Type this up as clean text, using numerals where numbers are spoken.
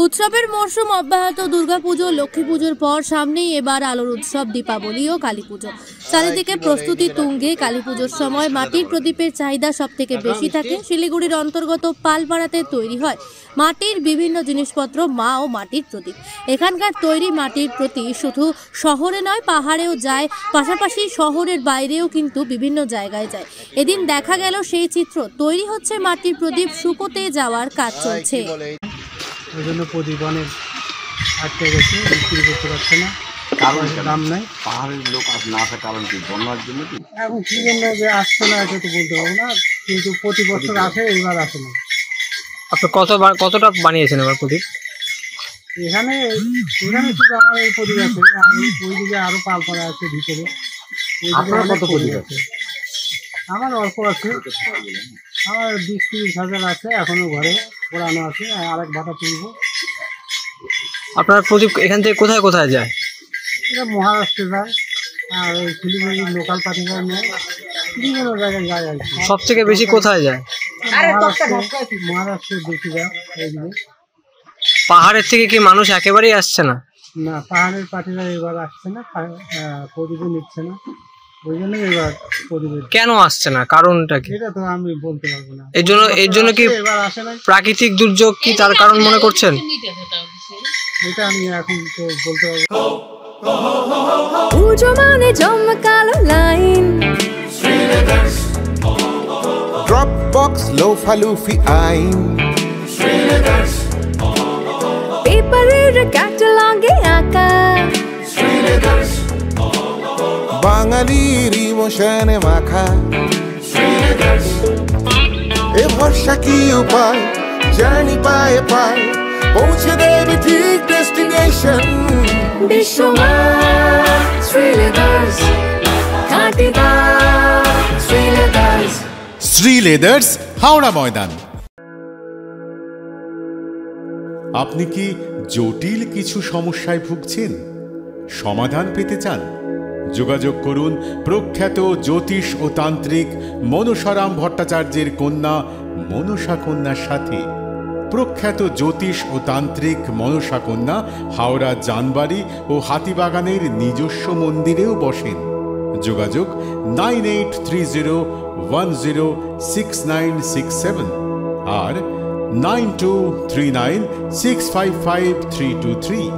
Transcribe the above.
উৎসবের মরশুম অব্যাহত দুর্গাপুজো লক্ষ্মী পুজোর পর সামনেই এবার আলোর উৎসব দীপাবলি ও কালীপুজো। চারিদিকে প্রস্তুতি তুঙ্গে। কালীপুজোর সময় মাটির প্রদীপের চাহিদা সব থেকে বেশি থাকে। শিলিগুড়ির অন্তর্গত পালপাড়াতে তৈরি হয় মাটির বিভিন্ন জিনিসপত্র, মা ও মাটির প্রদীপ। এখানকার তৈরি মাটির প্রদীপ শুধু শহরে নয়, পাহাড়েও যায়, পাশাপাশি শহরের বাইরেও কিন্তু বিভিন্ন জায়গায় যায়। এদিন দেখা গেল সেই চিত্র। তৈরি হচ্ছে মাটির প্রদীপ, শুকোতে যাওয়ার কাজ চলছে। ওই জন্য প্রদীপ অনেক আটকে গেছে, বিক্রি করতে পারছে না, কারণ দাম নাই। পাহাড়ের লোক না আসার কারণ কি? বন্যার জন্য কি? এখন কি জন্য যে আসছে না এটা তো বলতে পারবো না, কিন্তু প্রতি বছর আসে, এইবার আসে না। আপনি কতটা বানিয়েছেন এবার প্রদীপ? এখানে শুধু আমার এই প্রদীপ আছে, ওইদিকে আরো পালপাড়া আছে ভিতরে। কত প্রদীপ আছে? আমার অল্প আছে, আমার 20-30 হাজার আছে এখনো ঘরে পুরানো আছে, আরেক ভাটা তুলবো। আপনার প্রদীপ এখান থেকে কোথায় কোথায় যায়? এটা মহারাষ্ট্রে যায়, আর ওই শিলিগুড়ির লোকাল পার্টিরা নেয়, বিভিন্ন জায়গায় যায় আর কি। সব থেকে বেশি কোথায় যায়? মহারাষ্ট্রে বেশি যায়। পাহাড়ের থেকে কি মানুষ একেবারেই আসছে না? না, পাহাড়ের পার্টিরা এবার আসছে না, প্রদীপও নিচ্ছে না, ওই জন্য এবার প্রদীপ কেন আসছে না, কারণটা কি? এটা তো আমি বলতে পারবো না। এর জন্য কি এবার আসে না, প্রাকৃতিক দুর্যোগ কি তার কারণ মনে করছেন? এটা আমি এখন তো বলতে পারবো না। পুজো মানে জমকালো লাইন, Dropbox লোফালুফি আইন, পেপারের ক্যাটালগে আঁকা, বাঙালির ইমোশনে মাখা, এ ভরসা কি উপায়, জার্নি পায়ে পায় পৌঁছে দেবে ঠিক ডেস্টিনেশন। বিশ্বমান শ্রীলেদার্স, কাটিদার শ্রীলেদার্স। শ্রীলেদার্স, হাওড়া ময়দান। আপনি কি জটিল কিছু সমস্যায় ভুগছেন? সমাধান পেতে চান? যোগাযোগ করুন প্রখ্যাত জ্যোতিষ ও তান্ত্রিক মনসারাম ভট্টাচার্যের কন্যা মনসা কন্যার সাথে। প্রখ্যাত জ্যোতিষ ও তান্ত্রিক মনসা কন্যা হাওড়া জানবাড়ি ও হাতিবাগানের নিজস্ব মন্দিরেও বসেন। যোগাযোগ 9830106967 আর 9239655323।